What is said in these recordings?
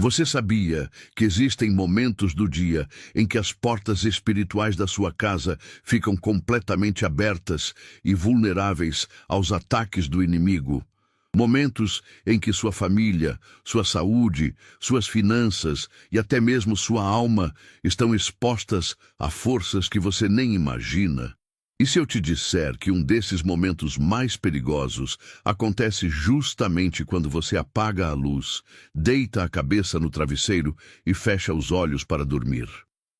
Você sabia que existem momentos do dia em que as portas espirituais da sua casa ficam completamente abertas e vulneráveis aos ataques do inimigo? Momentos em que sua família, sua saúde, suas finanças e até mesmo sua alma estão expostas a forças que você nem imagina. E se eu te disser que um desses momentos mais perigosos acontece justamente quando você apaga a luz, deita a cabeça no travesseiro e fecha os olhos para dormir?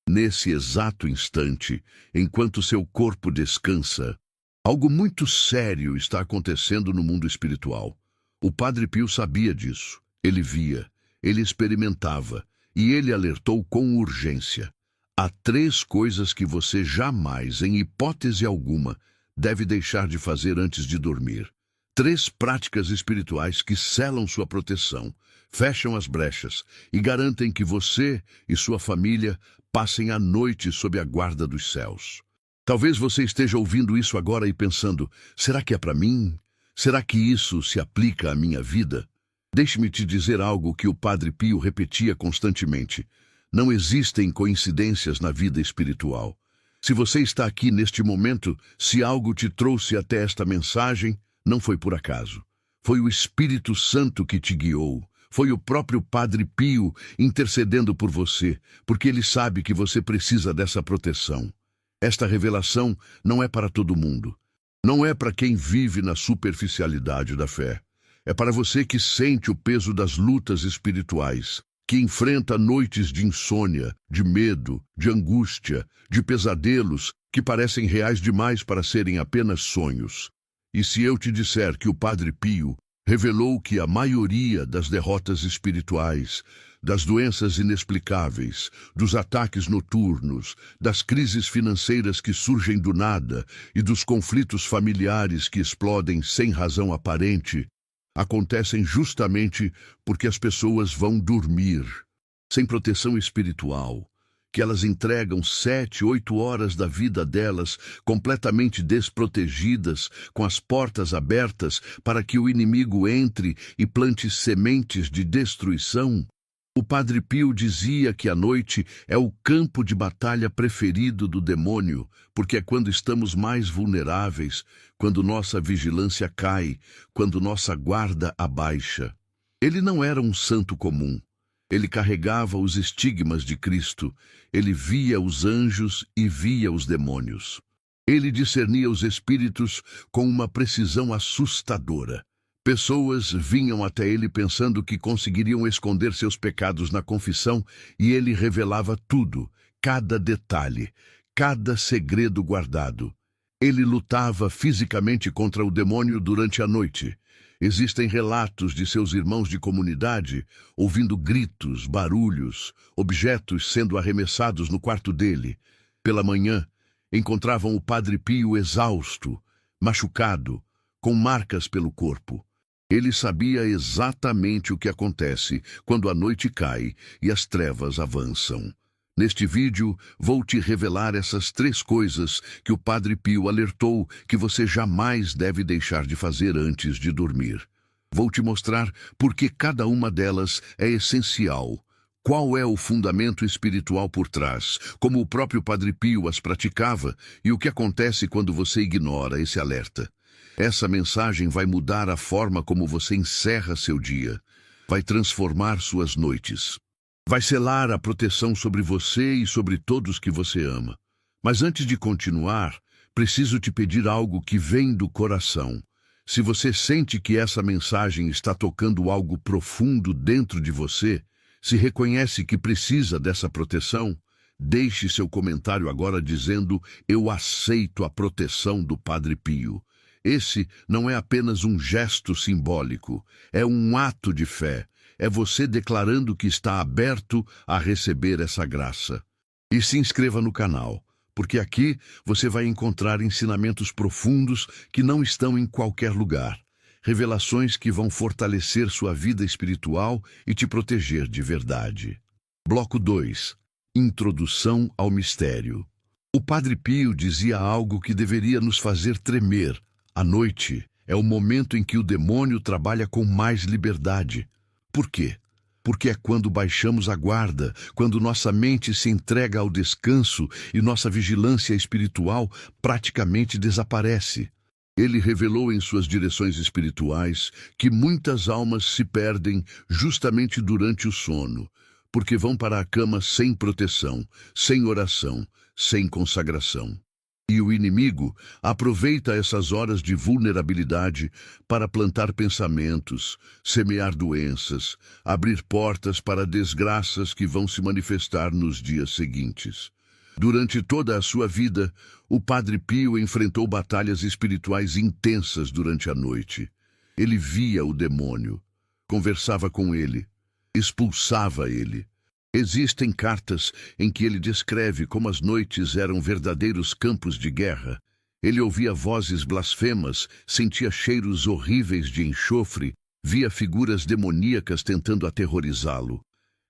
Nesse exato instante, enquanto seu corpo descansa, algo muito sério está acontecendo no mundo espiritual. O Padre Pio sabia disso. Ele via, ele experimentava e ele alertou com urgência. Há 3 coisas que você jamais, em hipótese alguma, deve deixar de fazer antes de dormir. 3 práticas espirituais que selam sua proteção, fecham as brechas e garantem que você e sua família passem a noite sob a guarda dos céus. Talvez você esteja ouvindo isso agora e pensando, será que é para mim? Será que isso se aplica à minha vida? Deixe-me te dizer algo que o Padre Pio repetia constantemente. Não existem coincidências na vida espiritual. Se você está aqui neste momento, se algo te trouxe até esta mensagem, não foi por acaso. Foi o Espírito Santo que te guiou. Foi o próprio Padre Pio intercedendo por você, porque ele sabe que você precisa dessa proteção. Esta revelação não é para todo mundo. Não é para quem vive na superficialidade da fé. É para você que sente o peso das lutas espirituais, que enfrenta noites de insônia, de medo, de angústia, de pesadelos que parecem reais demais para serem apenas sonhos. E se eu te disser que o Padre Pio revelou que a maioria das derrotas espirituais, das doenças inexplicáveis, dos ataques noturnos, das crises financeiras que surgem do nada e dos conflitos familiares que explodem sem razão aparente, acontecem justamente porque as pessoas vão dormir, sem proteção espiritual, que elas entregam 7, 8 horas da vida delas completamente desprotegidas, com as portas abertas para que o inimigo entre e plante sementes de destruição. O Padre Pio dizia que a noite é o campo de batalha preferido do demônio, porque é quando estamos mais vulneráveis, quando nossa vigilância cai, quando nossa guarda abaixa. Ele não era um santo comum. Ele carregava os estigmas de Cristo. Ele via os anjos e via os demônios. Ele discernia os espíritos com uma precisão assustadora. Pessoas vinham até ele pensando que conseguiriam esconder seus pecados na confissão e ele revelava tudo, cada detalhe, cada segredo guardado. Ele lutava fisicamente contra o demônio durante a noite. Existem relatos de seus irmãos de comunidade ouvindo gritos, barulhos, objetos sendo arremessados no quarto dele. Pela manhã, encontravam o Padre Pio exausto, machucado, com marcas pelo corpo. Ele sabia exatamente o que acontece quando a noite cai e as trevas avançam. Neste vídeo, vou te revelar essas 3 coisas que o Padre Pio alertou que você jamais deve deixar de fazer antes de dormir. Vou te mostrar por que cada uma delas é essencial, qual é o fundamento espiritual por trás, como o próprio Padre Pio as praticava e o que acontece quando você ignora esse alerta. Essa mensagem vai mudar a forma como você encerra seu dia, vai transformar suas noites, vai selar a proteção sobre você e sobre todos que você ama. Mas antes de continuar, preciso te pedir algo que vem do coração. Se você sente que essa mensagem está tocando algo profundo dentro de você, se reconhece que precisa dessa proteção, deixe seu comentário agora dizendo: eu aceito a proteção do Padre Pio. Esse não é apenas um gesto simbólico, é um ato de fé. É você declarando que está aberto a receber essa graça. E se inscreva no canal, porque aqui você vai encontrar ensinamentos profundos que não estão em qualquer lugar. Revelações que vão fortalecer sua vida espiritual e te proteger de verdade. Bloco 2. Introdução ao mistério. O Padre Pio dizia algo que deveria nos fazer tremer. A noite é o momento em que o demônio trabalha com mais liberdade. Por quê? porque é quando baixamos a guarda, quando nossa mente se entrega ao descanso e nossa vigilância espiritual praticamente desaparece. Ele revelou em suas direções espirituais que muitas almas se perdem justamente durante o sono, porque vão para a cama sem proteção, sem oração, sem consagração. E o inimigo aproveita essas horas de vulnerabilidade para plantar pensamentos, semear doenças, abrir portas para desgraças que vão se manifestar nos dias seguintes. Durante toda a sua vida, o Padre Pio enfrentou batalhas espirituais intensas durante a noite. Ele via o demônio, conversava com ele, expulsava ele. Existem cartas em que ele descreve como as noites eram verdadeiros campos de guerra. Ele ouvia vozes blasfemas, sentia cheiros horríveis de enxofre, via figuras demoníacas tentando aterrorizá-lo.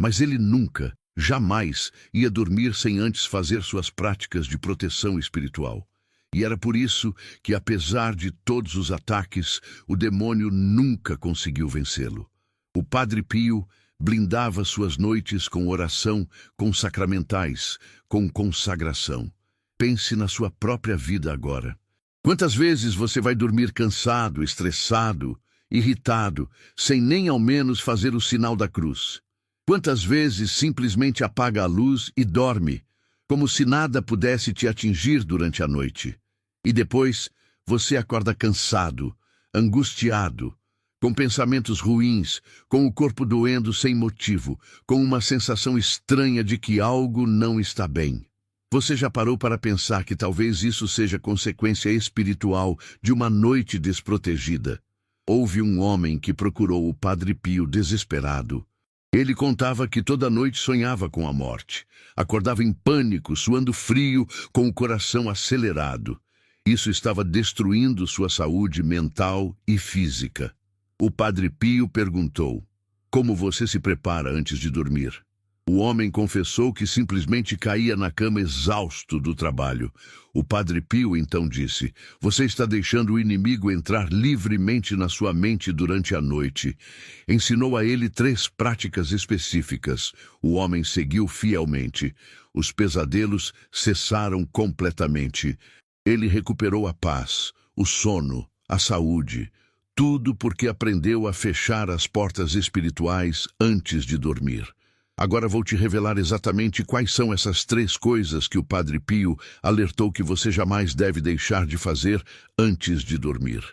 Mas ele nunca, jamais, ia dormir sem antes fazer suas práticas de proteção espiritual. E era por isso que, apesar de todos os ataques, o demônio nunca conseguiu vencê-lo. O Padre Pio blindava suas noites com oração, com sacramentais, com consagração. Pense na sua própria vida agora. Quantas vezes você vai dormir cansado, estressado, irritado, sem nem ao menos fazer o sinal da cruz? Quantas vezes simplesmente apaga a luz e dorme, como se nada pudesse te atingir durante a noite? E depois você acorda cansado, angustiado, com pensamentos ruins, com o corpo doendo sem motivo, com uma sensação estranha de que algo não está bem. Você já parou para pensar que talvez isso seja consequência espiritual de uma noite desprotegida? Houve um homem que procurou o Padre Pio desesperado. Ele contava que toda noite sonhava com a morte. Acordava em pânico, suando frio, com o coração acelerado. Isso estava destruindo sua saúde mental e física. O Padre Pio perguntou: como você se prepara antes de dormir? O homem confessou que simplesmente caía na cama exausto do trabalho. O Padre Pio então disse: você está deixando o inimigo entrar livremente na sua mente durante a noite. Ensinou a ele 3 práticas específicas. O homem seguiu fielmente. Os pesadelos cessaram completamente. Ele recuperou a paz, o sono, a saúde. Tudo porque aprendeu a fechar as portas espirituais antes de dormir. Agora vou te revelar exatamente quais são essas 3 coisas que o Padre Pio alertou que você jamais deve deixar de fazer antes de dormir.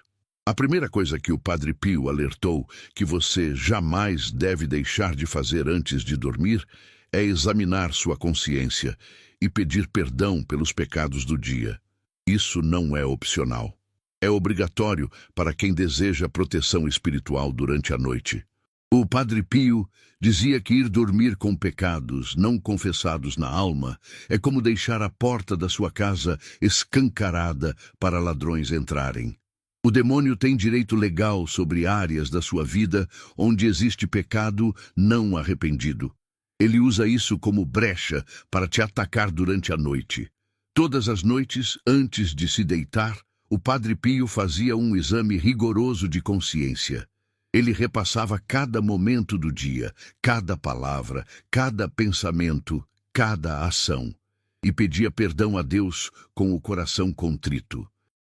A primeira coisa que o Padre Pio alertou que você jamais deve deixar de fazer antes de dormir é examinar sua consciência e pedir perdão pelos pecados do dia. Isso não é opcional. É obrigatório para quem deseja proteção espiritual durante a noite. O Padre Pio dizia que ir dormir com pecados não confessados na alma é como deixar a porta da sua casa escancarada para ladrões entrarem. O demônio tem direito legal sobre áreas da sua vida onde existe pecado não arrependido. Ele usa isso como brecha para te atacar durante a noite. Todas as noites, antes de se deitar, o Padre Pio fazia um exame rigoroso de consciência. Ele repassava cada momento do dia, cada palavra, cada pensamento, cada ação, e pedia perdão a Deus com o coração contrito.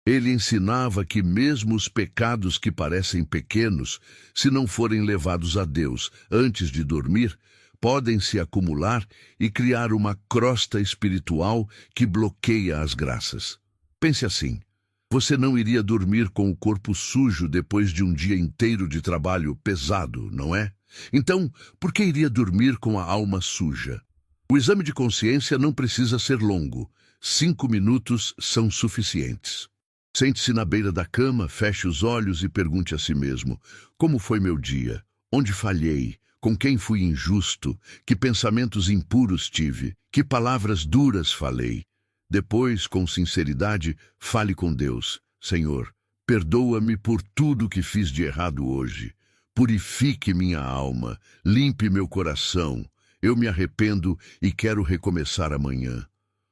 Ele ensinava que mesmo os pecados que parecem pequenos, se não forem levados a Deus antes de dormir, podem se acumular e criar uma crosta espiritual que bloqueia as graças. Pense assim: você não iria dormir com o corpo sujo depois de um dia inteiro de trabalho pesado, não é? Então, por que iria dormir com a alma suja? O exame de consciência não precisa ser longo. 5 minutos são suficientes. Sente-se na beira da cama, feche os olhos e pergunte a si mesmo: como foi meu dia? Onde falhei? Com quem fui injusto? Que pensamentos impuros tive? Que palavras duras falei? Depois, com sinceridade, fale com Deus: Senhor, perdoa-me por tudo que fiz de errado hoje. Purifique minha alma, limpe meu coração. Eu me arrependo e quero recomeçar amanhã.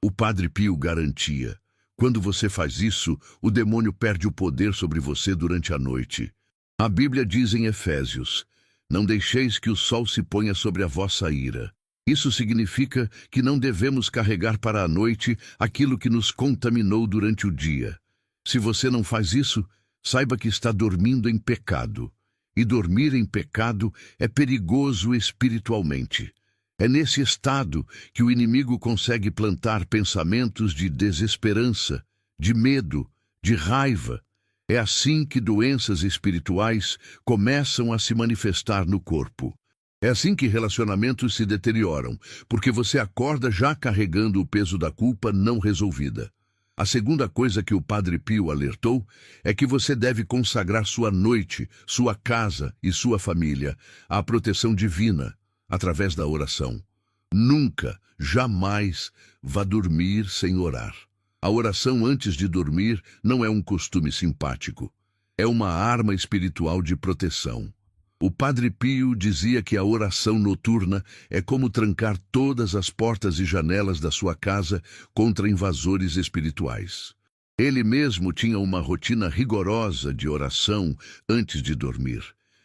O Padre Pio garantia: quando você faz isso, o demônio perde o poder sobre você durante a noite. A Bíblia diz em Efésios: Não deixeis que o sol se ponha sobre a vossa ira. Isso significa que não devemos carregar para a noite aquilo que nos contaminou durante o dia. Se você não faz isso, saiba que está dormindo em pecado. E dormir em pecado é perigoso espiritualmente. É nesse estado que o inimigo consegue plantar pensamentos de desesperança, de medo, de raiva. É assim que doenças espirituais começam a se manifestar no corpo. É assim que relacionamentos se deterioram, porque você acorda já carregando o peso da culpa não resolvida. A segunda coisa que o Padre Pio alertou é que você deve consagrar sua noite, sua casa e sua família à proteção divina, através da oração. Nunca, jamais, vá dormir sem orar. A oração antes de dormir não é um costume simpático. É uma arma espiritual de proteção. O Padre Pio dizia que a oração noturna é como trancar todas as portas e janelas da sua casa contra invasores espirituais. Ele mesmo tinha uma rotina rigorosa de oração antes de dormir.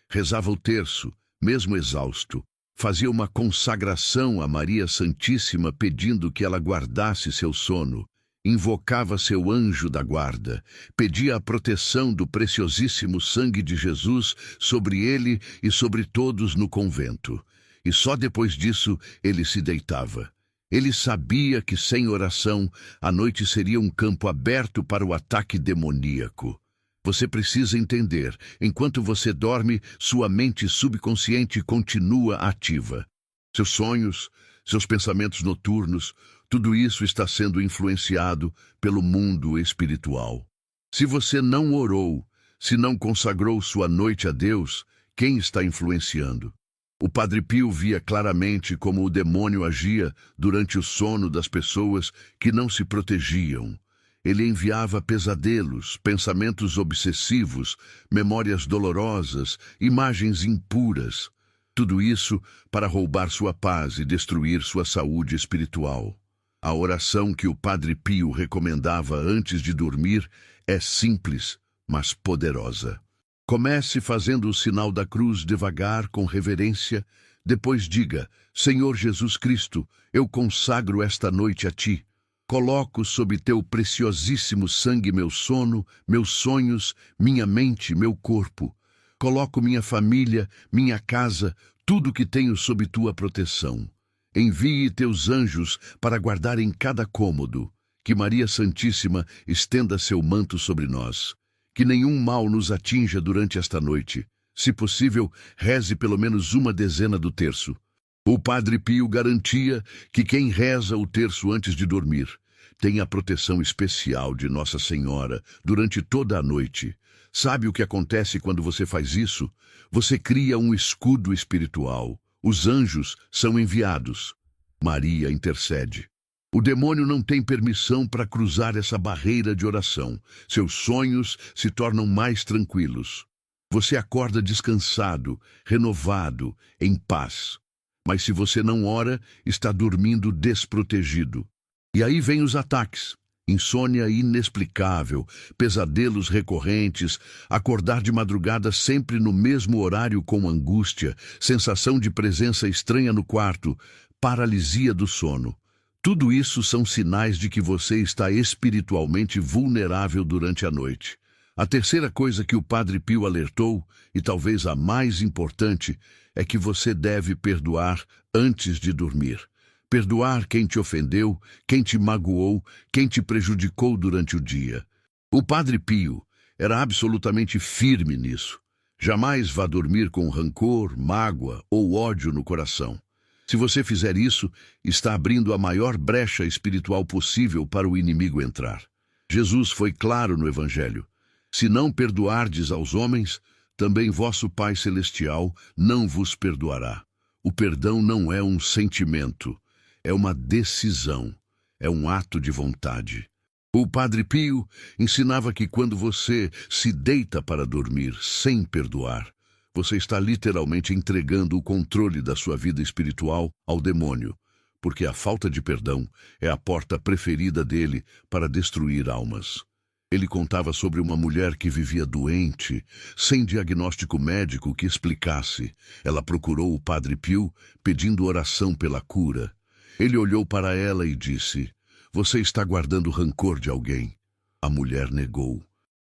Rezava o terço, mesmo exausto. Fazia uma consagração a Maria Santíssima pedindo que ela guardasse seu sono. Invocava seu anjo da guarda, pedia a proteção do preciosíssimo sangue de Jesus sobre ele e sobre todos no convento. E só depois disso ele se deitava. Ele sabia que sem oração a noite seria um campo aberto para o ataque demoníaco. Você precisa entender, enquanto você dorme, sua mente subconsciente continua ativa. Seus sonhos, seus pensamentos noturnos, tudo isso está sendo influenciado pelo mundo espiritual. Se você não orou, se não consagrou sua noite a Deus, quem está influenciando? O Padre Pio via claramente como o demônio agia durante o sono das pessoas que não se protegiam. Ele enviava pesadelos, pensamentos obsessivos, memórias dolorosas, imagens impuras. Tudo isso para roubar sua paz e destruir sua saúde espiritual. A oração que o Padre Pio recomendava antes de dormir é simples, mas poderosa. Comece fazendo o sinal da cruz devagar, com reverência. Depois diga: Senhor Jesus Cristo, eu consagro esta noite a Ti. Coloco sob Teu preciosíssimo sangue meu sono, meus sonhos, minha mente, meu corpo. Coloco minha família, minha casa, tudo que tenho sob Tua proteção. Envie Teus anjos para guardar em cada cômodo. Que Maria Santíssima estenda seu manto sobre nós. Que nenhum mal nos atinja durante esta noite. Se possível, reze pelo menos uma dezena do terço. O Padre Pio garantia que quem reza o terço antes de dormir tem a proteção especial de Nossa Senhora durante toda a noite. Sabe o que acontece quando você faz isso? Você cria um escudo espiritual. Os anjos são enviados. Maria intercede. O demônio não tem permissão para cruzar essa barreira de oração. Seus sonhos se tornam mais tranquilos. Você acorda descansado, renovado, em paz. Mas se você não ora, está dormindo desprotegido. E aí vem os ataques. Insônia inexplicável, pesadelos recorrentes, acordar de madrugada sempre no mesmo horário com angústia, sensação de presença estranha no quarto, paralisia do sono. Tudo isso são sinais de que você está espiritualmente vulnerável durante a noite. A terceira coisa que o Padre Pio alertou, e talvez a mais importante, é que você deve perdoar antes de dormir. Perdoar quem te ofendeu, quem te magoou, quem te prejudicou durante o dia. O Padre Pio era absolutamente firme nisso. Jamais vá dormir com rancor, mágoa ou ódio no coração. Se você fizer isso, está abrindo a maior brecha espiritual possível para o inimigo entrar. Jesus foi claro no Evangelho. Se não perdoardes aos homens, também vosso Pai Celestial não vos perdoará. O perdão não é um sentimento. É uma decisão, é um ato de vontade. O Padre Pio ensinava que quando você se deita para dormir sem perdoar, você está literalmente entregando o controle da sua vida espiritual ao demônio, porque a falta de perdão é a porta preferida dele para destruir almas. Ele contava sobre uma mulher que vivia doente, sem diagnóstico médico que explicasse. Ela procurou o Padre Pio, pedindo oração pela cura. Ele olhou para ela e disse: "Você está guardando rancor de alguém." A mulher negou.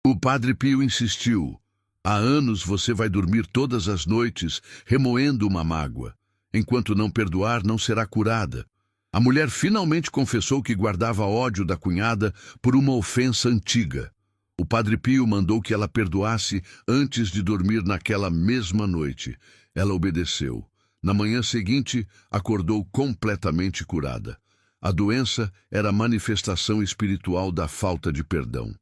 O Padre Pio insistiu: "Há anos você vai dormir todas as noites remoendo uma mágoa. Enquanto não perdoar, não será curada." A mulher finalmente confessou que guardava ódio da cunhada por uma ofensa antiga. O Padre Pio mandou que ela perdoasse antes de dormir naquela mesma noite. Ela obedeceu. Na manhã seguinte, acordou completamente curada. A doença era a manifestação espiritual da falta de perdão.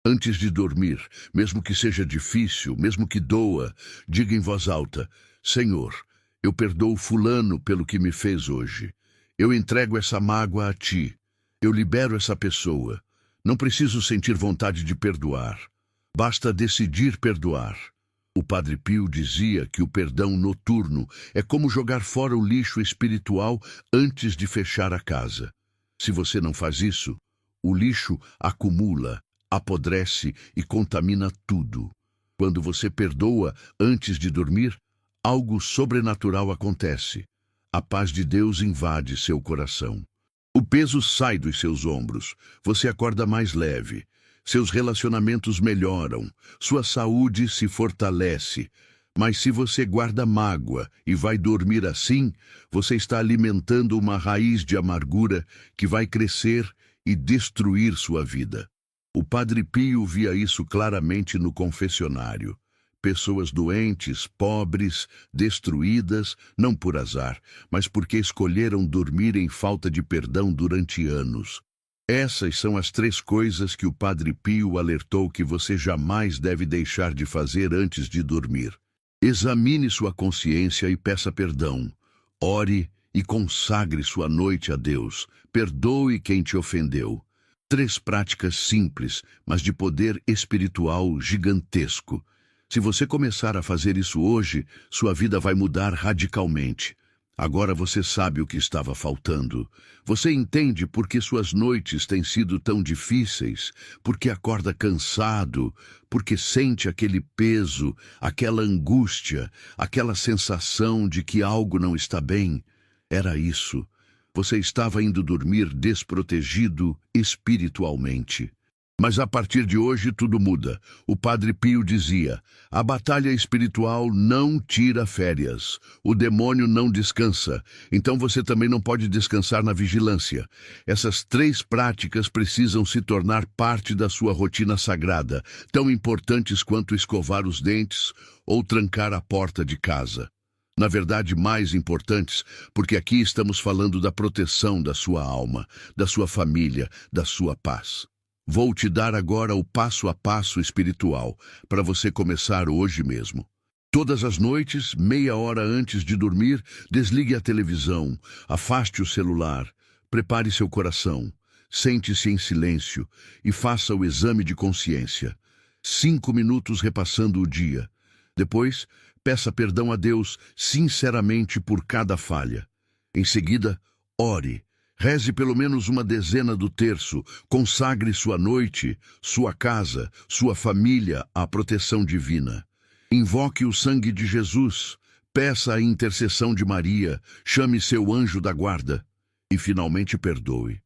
Antes de dormir, mesmo que seja difícil, mesmo que doa, diga em voz alta: "Senhor, eu perdoo fulano pelo que me fez hoje. Eu entrego essa mágoa a ti. Eu libero essa pessoa. Não preciso sentir vontade de perdoar. Basta decidir perdoar." O Padre Pio dizia que o perdão noturno é como jogar fora o lixo espiritual antes de fechar a casa. Se você não faz isso, o lixo acumula, apodrece e contamina tudo. Quando você perdoa antes de dormir, algo sobrenatural acontece. A paz de Deus invade seu coração. O peso sai dos seus ombros. Você acorda mais leve. Seus relacionamentos melhoram. Sua saúde se fortalece. Mas se você guarda mágoa e vai dormir assim, você está alimentando uma raiz de amargura que vai crescer e destruir sua vida. O Padre Pio via isso claramente no confessionário. Pessoas doentes, pobres, destruídas, não por azar, mas porque escolheram dormir em falta de perdão durante anos. Essas são as 3 coisas que o Padre Pio alertou que você jamais deve deixar de fazer antes de dormir. Examine sua consciência e peça perdão. Ore e consagre sua noite a Deus. Perdoe quem te ofendeu. 3 práticas simples, mas de poder espiritual gigantesco. Se você começar a fazer isso hoje, sua vida vai mudar radicalmente. Agora você sabe o que estava faltando. Você entende por que suas noites têm sido tão difíceis, porque acorda cansado, porque sente aquele peso, aquela angústia, aquela sensação de que algo não está bem. Era isso. Você estava indo dormir desprotegido espiritualmente. Mas a partir de hoje tudo muda. O Padre Pio dizia: a batalha espiritual não tira férias. O demônio não descansa. Então você também não pode descansar na vigilância. Essas 3 práticas precisam se tornar parte da sua rotina sagrada, tão importantes quanto escovar os dentes ou trancar a porta de casa. Na verdade, mais importantes, porque aqui estamos falando da proteção da sua alma, da sua família, da sua paz. Vou te dar agora o passo a passo espiritual, para você começar hoje mesmo. Todas as noites, meia hora antes de dormir, desligue a televisão, afaste o celular, prepare seu coração, sente-se em silêncio e faça o exame de consciência. 5 minutos repassando o dia. Depois, peça perdão a Deus sinceramente por cada falha. Em seguida, ore. Reze pelo menos uma dezena do terço, consagre sua noite, sua casa, sua família à proteção divina. Invoque o sangue de Jesus, peça a intercessão de Maria, chame seu anjo da guarda e finalmente perdoe.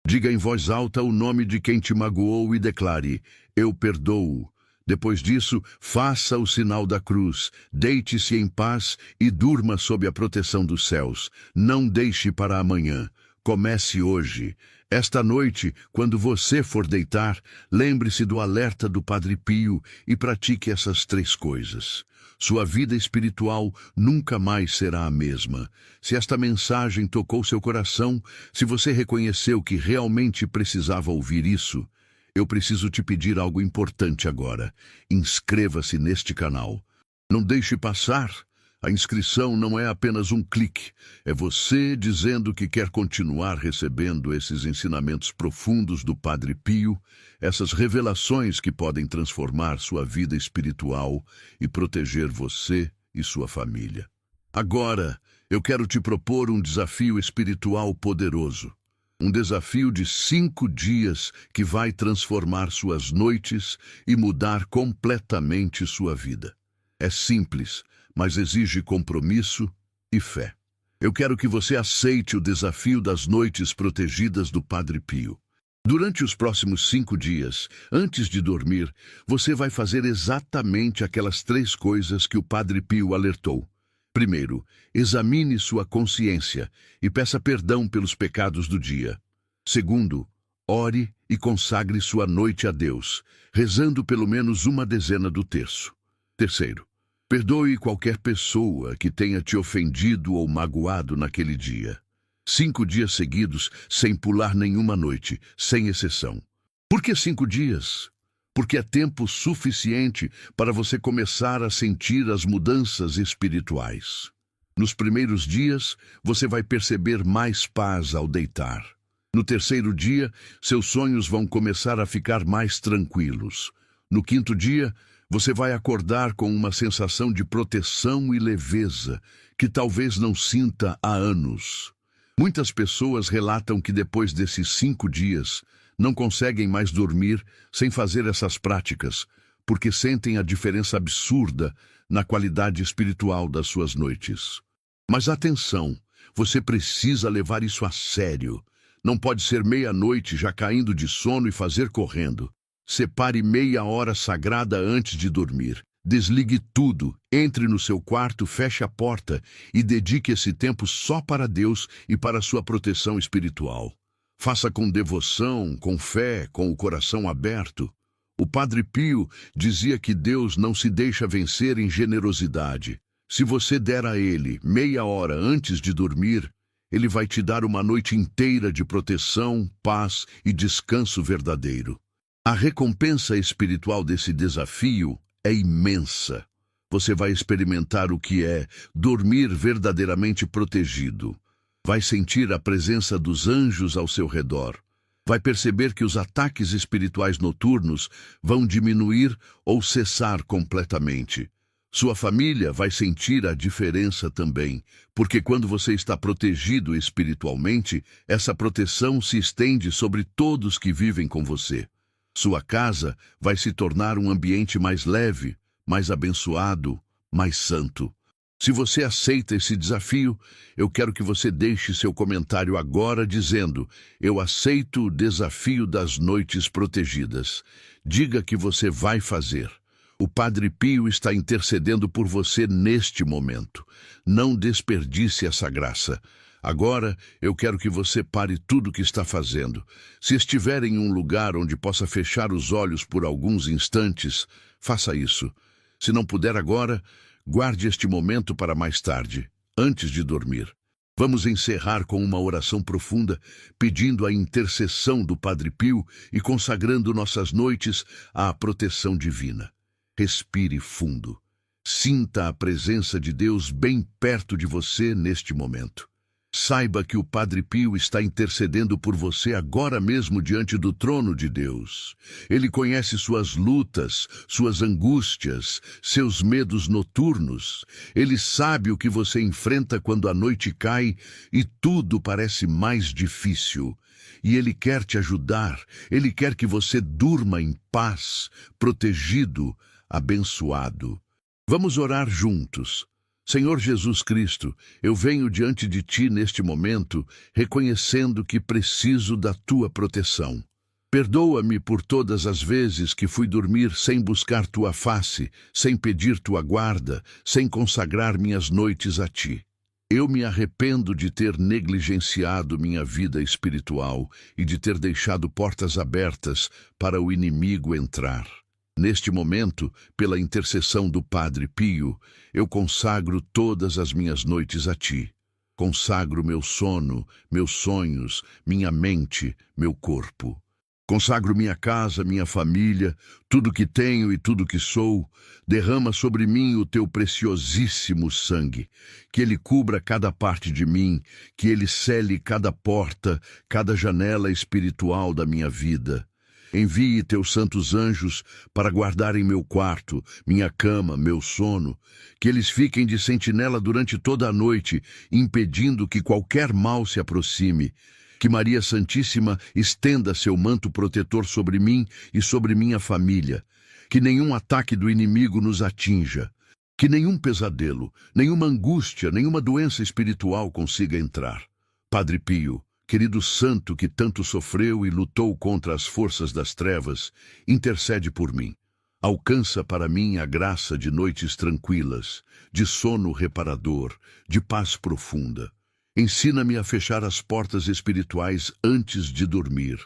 Diga em voz alta o nome de quem te magoou e declare: eu perdoo. Depois disso, faça o sinal da cruz, deite-se em paz e durma sob a proteção dos céus. Não deixe para amanhã. Comece hoje. Esta noite, quando você for deitar, lembre-se do alerta do Padre Pio e pratique essas 3 coisas. Sua vida espiritual nunca mais será a mesma. Se esta mensagem tocou seu coração, se você reconheceu que realmente precisava ouvir isso, eu preciso te pedir algo importante agora. Inscreva-se neste canal. Não deixe passar. A inscrição não é apenas um clique, é você dizendo que quer continuar recebendo esses ensinamentos profundos do Padre Pio, essas revelações que podem transformar sua vida espiritual e proteger você e sua família. Agora, eu quero te propor um desafio espiritual poderoso. Um desafio de 5 dias que vai transformar suas noites e mudar completamente sua vida. É simples, mas exige compromisso e fé. Eu quero que você aceite o desafio das noites protegidas do Padre Pio. Durante os próximos 5 dias, antes de dormir, você vai fazer exatamente aquelas 3 coisas que o Padre Pio alertou. Primeiro, examine sua consciência e peça perdão pelos pecados do dia. Segundo, ore e consagre sua noite a Deus, rezando pelo menos uma dezena do terço. Terceiro, perdoe qualquer pessoa que tenha te ofendido ou magoado naquele dia. 5 dias seguidos, sem pular nenhuma noite, sem exceção. Por que 5 dias? Porque é tempo suficiente para você começar a sentir as mudanças espirituais. Nos primeiros dias, você vai perceber mais paz ao deitar. No terceiro dia, seus sonhos vão começar a ficar mais tranquilos. No quinto dia, você vai acordar com uma sensação de proteção e leveza que talvez não sinta há anos. Muitas pessoas relatam que depois desses 5 dias, não conseguem mais dormir sem fazer essas práticas, porque sentem a diferença absurda na qualidade espiritual das suas noites. Mas atenção, você precisa levar isso a sério. Não pode ser meia-noite já caindo de sono e fazer correndo. Separe meia hora sagrada antes de dormir. Desligue tudo, entre no seu quarto, feche a porta e dedique esse tempo só para Deus e para sua proteção espiritual. Faça com devoção, com fé, com o coração aberto. O Padre Pio dizia que Deus não se deixa vencer em generosidade. Se você der a Ele meia hora antes de dormir, Ele vai te dar uma noite inteira de proteção, paz e descanso verdadeiro. A recompensa espiritual desse desafio é imensa. Você vai experimentar o que é dormir verdadeiramente protegido. Vai sentir a presença dos anjos ao seu redor. Vai perceber que os ataques espirituais noturnos vão diminuir ou cessar completamente. Sua família vai sentir a diferença também, porque quando você está protegido espiritualmente, essa proteção se estende sobre todos que vivem com você. Sua casa vai se tornar um ambiente mais leve, mais abençoado, mais santo. Se você aceita esse desafio, eu quero que você deixe seu comentário agora dizendo: eu aceito o desafio das noites protegidas. Diga que você vai fazer. O Padre Pio está intercedendo por você neste momento. Não desperdice essa graça. Agora, eu quero que você pare tudo o que está fazendo. Se estiver em um lugar onde possa fechar os olhos por alguns instantes, faça isso. Se não puder agora, guarde este momento para mais tarde, antes de dormir. Vamos encerrar com uma oração profunda, pedindo a intercessão do Padre Pio e consagrando nossas noites à proteção divina. Respire fundo. Sinta a presença de Deus bem perto de você neste momento. Saiba que o Padre Pio está intercedendo por você agora mesmo diante do trono de Deus. Ele conhece suas lutas, suas angústias, seus medos noturnos. Ele sabe o que você enfrenta quando a noite cai e tudo parece mais difícil. E Ele quer te ajudar. Ele quer que você durma em paz, protegido, abençoado. Vamos orar juntos. Senhor Jesus Cristo, eu venho diante de Ti neste momento, reconhecendo que preciso da Tua proteção. Perdoa-me por todas as vezes que fui dormir sem buscar Tua face, sem pedir Tua guarda, sem consagrar minhas noites a Ti. Eu me arrependo de ter negligenciado minha vida espiritual e de ter deixado portas abertas para o inimigo entrar. Neste momento, pela intercessão do Padre Pio, eu consagro todas as minhas noites a Ti. Consagro meu sono, meus sonhos, minha mente, meu corpo. Consagro minha casa, minha família, tudo que tenho e tudo que sou. Derrama sobre mim o Teu preciosíssimo sangue. Que Ele cubra cada parte de mim, que Ele cele cada porta, cada janela espiritual da minha vida. Envie Teus santos anjos para guardarem meu quarto, minha cama, meu sono, que eles fiquem de sentinela durante toda a noite, impedindo que qualquer mal se aproxime. Que Maria Santíssima estenda seu manto protetor sobre mim e sobre minha família. Que nenhum ataque do inimigo nos atinja. Que nenhum pesadelo, nenhuma angústia, nenhuma doença espiritual consiga entrar. Padre Pio, querido santo que tanto sofreu e lutou contra as forças das trevas, intercede por mim. Alcança para mim a graça de noites tranquilas, de sono reparador, de paz profunda. Ensina-me a fechar as portas espirituais antes de dormir.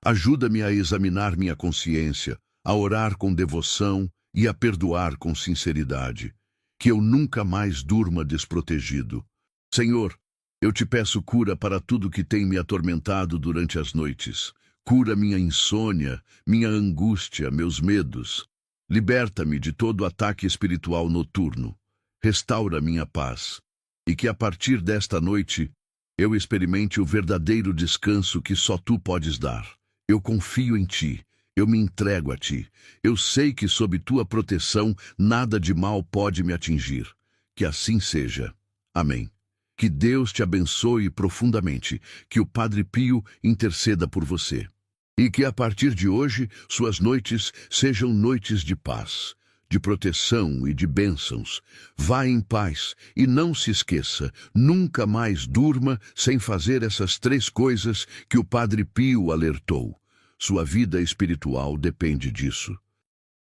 Ajuda-me a examinar minha consciência, a orar com devoção e a perdoar com sinceridade. Que eu nunca mais durma desprotegido. Senhor, eu te peço cura para tudo que tem me atormentado durante as noites. Cura minha insônia, minha angústia, meus medos. Liberta-me de todo ataque espiritual noturno. Restaura minha paz. E que a partir desta noite eu experimente o verdadeiro descanso que só tu podes dar. Eu confio em ti, eu me entrego a ti. Eu sei que sob tua proteção nada de mal pode me atingir. Que assim seja. Amém. Que Deus te abençoe profundamente, que o Padre Pio interceda por você. E que a partir de hoje suas noites sejam noites de paz, de proteção e de bênçãos. Vá em paz e não se esqueça, nunca mais durma sem fazer essas 3 coisas que o Padre Pio alertou. Sua vida espiritual depende disso.